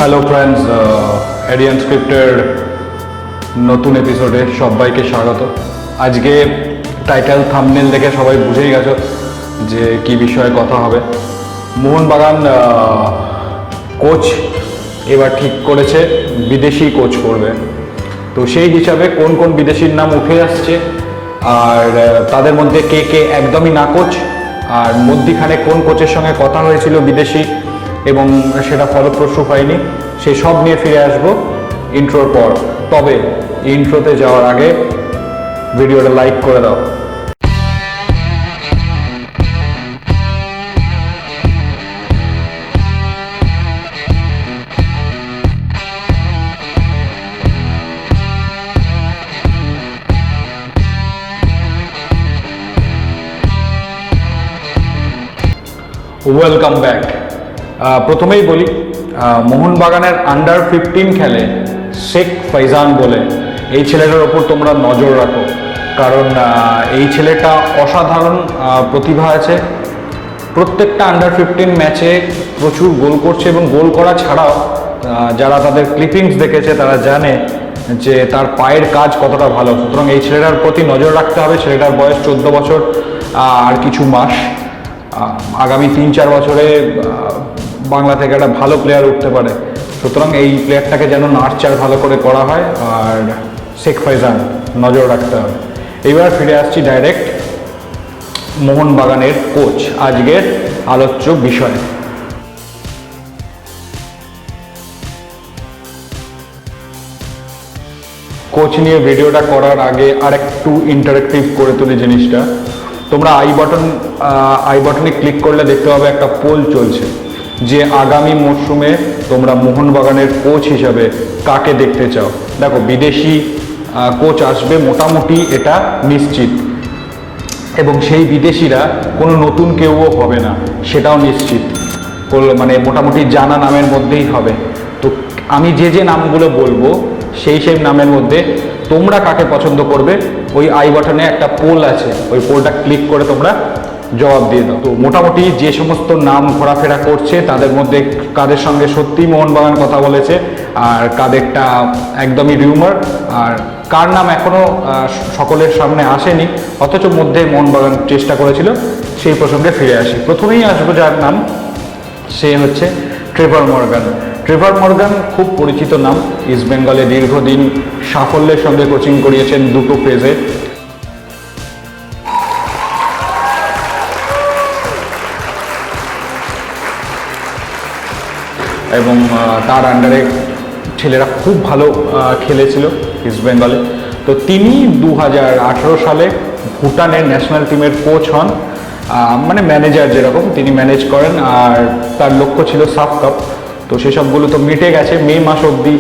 Hello friends, এডিয়ান স্ক্রিপ্টের নতুন এপিসোডে সবাইকে স্বাগত। আজকে টাইটেল থাম্বনেল দেখে সবাই বুঝেই গেছো যে কি বিষয়ে কথা হবে। মোহনবাগান কোচ এবার ঠিক করেছে বিদেশি কোচ করবে। তো সেই হিসাবে কোন কোন বিদেশির নাম উঠে আসছে আর তাদের মধ্যে কে কে একদমই না কোচ, আর মধ্যিখানে কোন কোচের সঙ্গে কথা হয়েছিল বিদেশি এবং সেটা ফলপ্রসূ হয়নি, সেই সব নিয়ে ফিরে আসবো ইন্ট্রোর পর। তবে ইন্ট্রোতে যাওয়ার আগে ভিডিওটা লাইক করে দাও। Welcome back. প্রথমেই বলি, মোহনবাগানের আন্ডার 15 খেলে শেখ ফাইজান বলে এই ছেলেটার ওপর তোমরা নজর রাখো, কারণ এই ছেলেটা অসাধারণ প্রতিভা আছে। প্রত্যেকটা আন্ডার 15 ম্যাচে প্রচুর গোল করছে এবং গোল করা ছাড়াও যারা তাদের ক্লিপিংস দেখেছে তারা জানে যে তার পায়ের কাজ কতটা ভালো। সুতরাং এই ছেলেটার প্রতি নজর রাখতে হবে। ছেলেটার বয়স 14 বছর আর কিছু মাস। আগামী 3-4 বছরে বাংলা থেকে একটা ভালো প্লেয়ার উঠতে পারে। সুতরাং এই প্লেয়ারটাকে যেন নার্চার ভালো করে করা হয়, আর শেখ ফাইজান নজর রাখতে হবে। এবার ফিরে আসছি ডাইরেক্ট মোহনবাগানের কোচ, আজকের আলোচ্য বিষয়। কোচ নিয়ে ভিডিওটা করার আগে আর একটু ইন্টারেক্টিভ করে তুলি জিনিসটা। তোমরা আই বাটনে ক্লিক করলে দেখতে পাবে একটা পোল চলছে যে আগামী মরশুমে তোমরা মোহনবাগানের কোচ হিসাবে কাকে দেখতে চাও। দেখো, বিদেশি কোচ আসবে মোটামুটি, এটা নিশ্চিত, এবং সেই বিদেশিরা কোনো নতুন কেউও হবে না, সেটাও নিশ্চিত। মানে মোটামুটি জানা নামের মধ্যেই হবে। তো আমি যে নামগুলো বলবো সেই নামের মধ্যে তোমরা কাকে পছন্দ করবে, ওই আই বাটনে একটা পোল আছে, ওই পোলটা ক্লিক করে তোমরা জবাব দিয়ে দাও। তো মোটামুটি যে সমস্ত নাম ঘোরাফেরা করছে তাদের মধ্যে কাদের সঙ্গে সত্যি মোহনবাগান কথা বলেছে আর কাদেরটা একদমই রিউমার, আর কার নাম এখনও সকলের সামনে আসেনি অথচ মধ্যে মোহনবাগান চেষ্টা করেছিল, সেই প্রসঙ্গে ফিরে আসি। প্রথমেই আসবো যার নাম, সে হচ্ছে ট্রেভার মর্গান। ট্রেভার মর্গান খুব পরিচিত নাম। ইস্ট বেঙ্গলে দীর্ঘদিন সাফল্যের সঙ্গে কোচিং করিয়েছেন দুটো ফেজে। এবং তার আন্ডারে ছেলেরা খুব ভালো খেলেছিল ইস্ট বেঙ্গলে। তো তিনি 2018 সালে ভুটানের ন্যাশনাল টিমের কোচ হন, মানে ম্যানেজার যেরকম তিনি ম্যানেজ করেন, আর তার লক্ষ্য ছিল সাফ কাপ। তো সেসবগুলো তো মিটে গেছে। মে মাস অবধি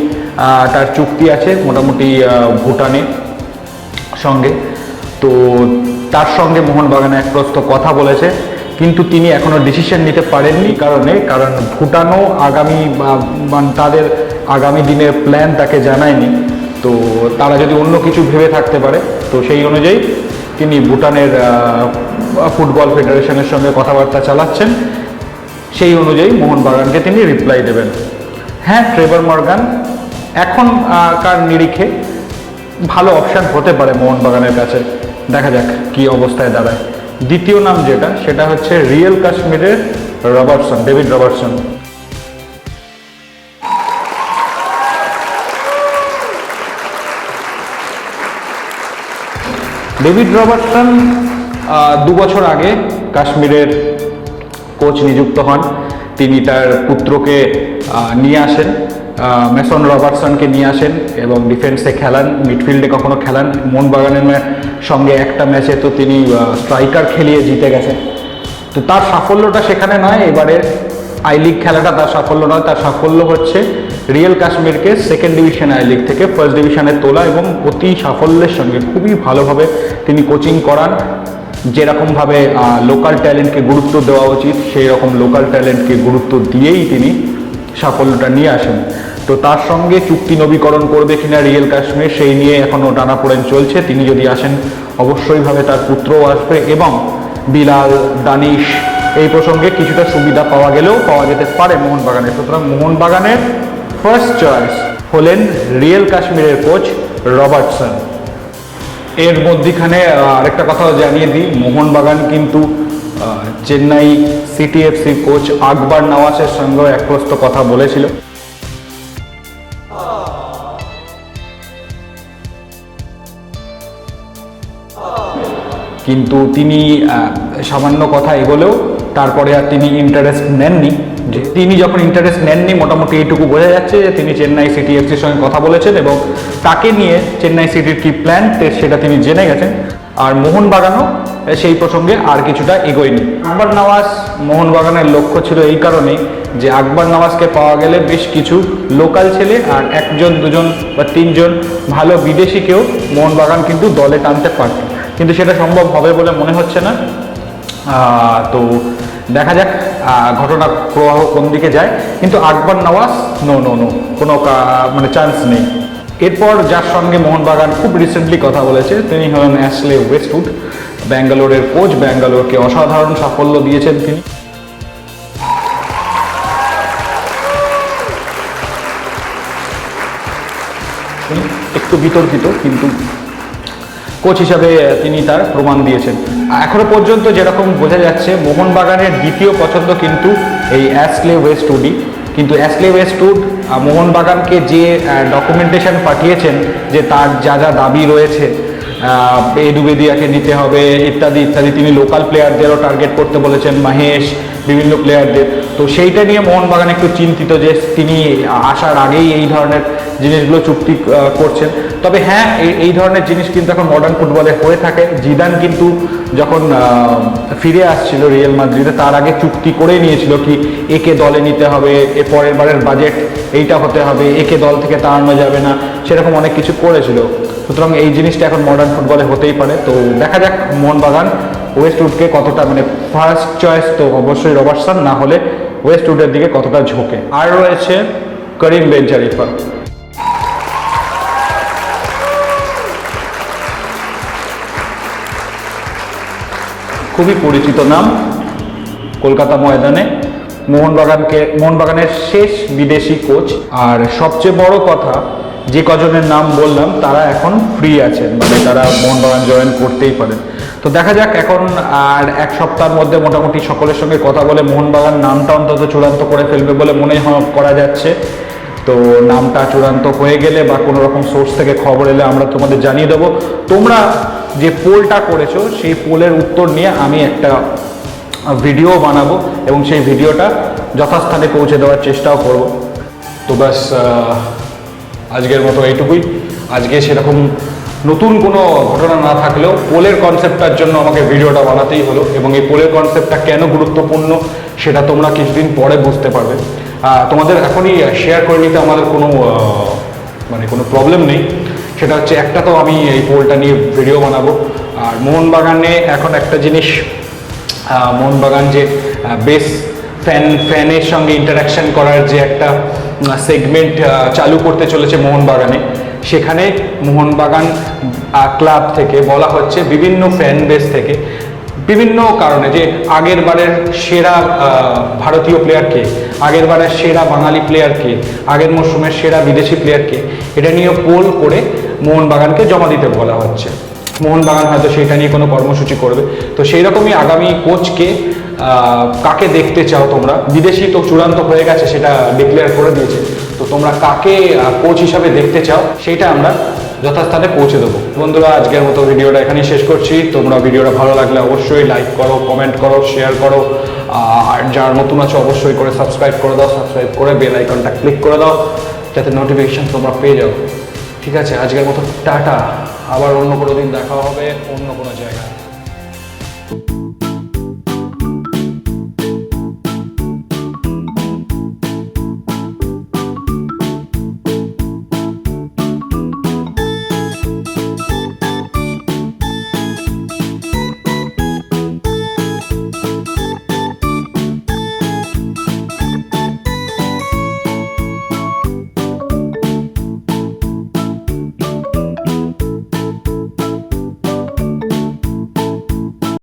তার চুক্তি আছে মোটামুটি ভুটানের সঙ্গে। তো তার সঙ্গে মোহনবাগানে এক প্রস্ত কথা বলেছে, কিন্তু তিনি এখনও ডিসিশন নিতে পারেননি। কারণ ভুটানও তাদের আগামী দিনের প্ল্যান তাকে জানায়নি। তো তারা যদি অন্য কিছু ভেবে থাকতে পারে, তো সেই অনুযায়ী তিনি ভুটানের ফুটবল ফেডারেশনের সঙ্গে কথাবার্তা চালাচ্ছেন। সেই অনুযায়ী মোহনবাগানকে তিনি রিপ্লাই দেবেন। হ্যাঁ, ট্রেভার মর্গান এখনকার নিরিখে ভালো অপশান হতে পারে মোহনবাগানের কাছে। দেখা যাক কি অবস্থায় দাঁড়ায়। দ্বিতীয় নাম সেটা হচ্ছে রিয়েল কাশ্মীরের ডেভিড রবার্টসন। ডেভিড রবার্টসন 2 বছর আগে কাশ্মীরের কোচ নিযুক্ত হন। তিনি তার পুত্রকে নিয়ে আসেন, মেসন রবার্টসনকে নিয়ে আসেন এবং ডিফেন্সে খেলান, মিডফিল্ডে কখনো খেলান। মোহনবাগানের সঙ্গে একটা ম্যাচে তো তিনি স্ট্রাইকার খেলিয়ে জিতে গেছেন। তো তার সাফল্যটা সেখানে নয়, এবারে আই লিগ খেলাটা তার সাফল্য নয়। তার সাফল্য হচ্ছে রিয়েল কাশ্মীরকে সেকেন্ড ডিভিশন আই লিগ থেকে ফার্স্ট ডিভিশনে তোলা, এবং অতি সাফল্যের সঙ্গে খুবই ভালোভাবে তিনি কোচিং করান। যেরকমভাবে লোকাল ট্যালেন্টকে গুরুত্ব দেওয়া উচিত সেই রকম লোকাল ট্যালেন্টকে গুরুত্ব দিয়েই তিনি সাফল্যটা নিয়ে আসেন। তো তার সঙ্গে চুক্তি নবীকরণ করবে কিনা রিয়েল কাশ্মীর, সেই নিয়ে এখনও টানাপোড়েন চলছে। তিনি যদি আসেন অবশ্যইভাবে তার পুত্রও আসবে, এবং বিলাল, দানিশ এই প্রসঙ্গে কিছুটা সুবিধা পাওয়া যেতে পারে মোহনবাগানের। সুতরাং মোহনবাগানের ফার্স্ট চয়েস হলেন রিয়েল কাশ্মীরের কোচ রবার্টসন। এর মধ্যখানে আরেকটা কথাও জানিয়ে দিই, মোহনবাগান কিন্তু চেন্নাই সিটিএফসি কোচ আকবর নওয়াজের সঙ্গেও এক প্রস্ত কথা বলেছিল। কিন্তু তিনি সামান্য কথা এগোলেও তারপরে আর তিনি ইন্টারেস্ট নেননি। যে তিনি যখন ইন্টারেস্ট নেননি, মোটামুটি এইটুকু বোঝা যাচ্ছে যে তিনি চেন্নাই সিটিএফসির সঙ্গে কথা বলেছেন এবং তাকে নিয়ে চেন্নাই সিটির কি প্ল্যান সেটা তিনি জেনে গেছেন। আর মোহনবাগানও সেই প্রসঙ্গে আর কিছুটা এগোয়নি। আকবর নওয়াজ মোহনবাগানের লক্ষ্য ছিল এই কারণে যে আকবর নওয়াজকে পাওয়া গেলে বেশ কিছু লোকাল ছেলে আর একজন দুজন বা তিনজন ভালো বিদেশিকেও মোহনবাগান কিন্তু দলে টানতে পারত, কিন্তু সেটা সম্ভব হবে বলে মনে হচ্ছে না। তো দেখা যাক ঘটনা প্রবাহ কোন দিকে যায়, কিন্তু আকবর নওয়াজ নো কোনো মানে চান্স নেই। এরপর যার সঙ্গে মোহনবাগান খুব রিসেন্টলি কথা বলেছে তিনি হলেন অ্যাশলে ওয়েস্টউড, ব্যাঙ্গালোরের কোচ। ব্যাঙ্গালোরকে অসাধারণ সাফল্য দিয়েছেন তিনি। একটু বিতর্কিত, কিন্তু কোচ হিসাবে তিনি তার প্রমাণ দিয়েছেন। এখনো পর্যন্ত যেরকম বোঝা যাচ্ছে মোহনবাগানের দ্বিতীয় পছন্দ কিন্তু এই অ্যাশলে ওয়েস্টউডই। কিন্তু অ্যাশলে ওয়েস্টউড মোহনবাগানকে যে ডকুমেন্টেশন পাঠিয়েছেন যে তার যা যা দাবি রয়েছে, এদুবেদিয়াকে নিতে হবে ইত্যাদি ইত্যাদি, তিনি লোকাল প্লেয়ারদেরও টার্গেট করতে বলেছেন, মহেশ, বিভিন্ন প্লেয়ারদের। তো সেইটা নিয়ে মোহনবাগান একটু চিন্তিত যে তিনি আসার আগেই এই ধরনের জিনিসগুলো চুক্তি করছেন। তবে হ্যাঁ, এই ধরনের জিনিস কিন্তু এখন মডার্ন ফুটবলে হয়ে থাকে। জিদান কিন্তু যখন ফিরে আসছিল রিয়াল মাদ্রিদে, তার আগে চুক্তি করে নিয়েছিল কি একে দলে নিতে হবে, এ পরের বারের বাজেট এইটা হতে হবে, একে দল থেকে তাড়ানো যাবে না, সেরকম অনেক কিছু করেছিল। সুতরাং এই জিনিসটা এখন মডার্ন ফুটবলে হতেই পারে। তো দেখা যাক মোহনবাগান ওয়েস্টউডকে কতটা, মানে ফার্স্ট চয়েস তো অবশ্যই রবার্টসন, না হলে ওয়েস্টউডের দিকে কতটা ঝোঁকে। আর রয়েছে করিম বেঞ্জারিফা। খুবই পরিচিত নাম কলকাতা ময়দানে, মোহনবাগানের শেষ বিদেশি কোচ। আর সবচেয়ে বড় কথা, যে কজনের নাম বললাম তারা এখন ফ্রি আছেন, মানে তারা মোহনবাগান জয়েন করতেই পারেন। তো দেখা যাক, এখন আর এক সপ্তাহের মধ্যে মোটামুটি সকলের সঙ্গে কথা বলে মোহনবাগান নামটা অন্তত চূড়ান্ত করে ফেলবে বলে মনে করা যাচ্ছে। তো নামটা চূড়ান্ত হয়ে গেলে বা কোনো রকম সোর্স থেকে খবর এলে আমরা তোমাদের জানিয়ে দেবো। তোমরা যে পোলটা করেছো সেই পোলের উত্তর নিয়ে আমি একটা ভিডিও বানাবো এবং সেই ভিডিওটা যথাস্থানে পৌঁছে দেওয়ার চেষ্টাও করব। তো ব্যাস, আজকের মতো এইটুকুই। আজকে সেরকম নতুন কোনো ঘটনা না থাকলেও পোলের কনসেপ্টটার জন্য আমাকে ভিডিওটা বানাতেই হলো, এবং এই পোলের কনসেপ্টটা কেন গুরুত্বপূর্ণ সেটা তোমরা কিছুদিন পরে বুঝতে পারবে। তোমাদের এখনই শেয়ার করে নিতে আমাদের কোনো প্রবলেম নেই। সেটা হচ্ছে, একটা তো আমি এই পোলটা নিয়ে ভিডিও বানাবো। আর মোহনবাগানে এখন একটা জিনিস, মোহনবাগান যে বেস ফ্যানের সঙ্গে ইন্টারাকশন করার যে একটা সেগমেন্ট চালু করতে চলেছে মোহনবাগানে, সেখানে মোহনবাগান ক্লাব থেকে বলা হচ্ছে বিভিন্ন ফ্যান বেস থেকে বিভিন্ন কারণে যে আগের বারের সেরা ভারতীয় প্লেয়ারকে, আগের বারের সেরা বাঙালি প্লেয়ারকে, আগের মরশুমের সেরা বিদেশি প্লেয়ারকে, এটা নিয়ে পোল করে মোহনবাগানকে জমা দিতে বলা হচ্ছে। মোহনবাগান হয়তো সেটা নিয়ে কোনো কর্মসূচি করবে। তো সেই রকমই আগামী কোচকে কাকে দেখতে চাও তোমরা, বিদেশি তো চূড়ান্ত হয়ে গেছে, সেটা ডিক্লেয়ার করে দিয়েছে। তো তোমরা কাকে কোচ হিসাবে দেখতে চাও সেটা আমরা যথাস্থানে পৌঁছে দেবো। বন্ধুরা, আজকের মতো ভিডিওটা এখানেই শেষ করছি। তোমরা ভিডিওটা ভালো লাগলে অবশ্যই লাইক করো, কমেন্ট করো, শেয়ার করো। আর যারা নতুন আছে অবশ্যই করে সাবস্ক্রাইব করে দাও, সাবস্ক্রাইব করে বেল আইকনটা ক্লিক করে দাও যাতে নোটিফিকেশন তোমরা পেয়ে যাও। ঠিক আছে, আজকের মতো টাটা। আবার অন্য কোনো দিন দেখা হবে অন্য কোনো জায়গায়।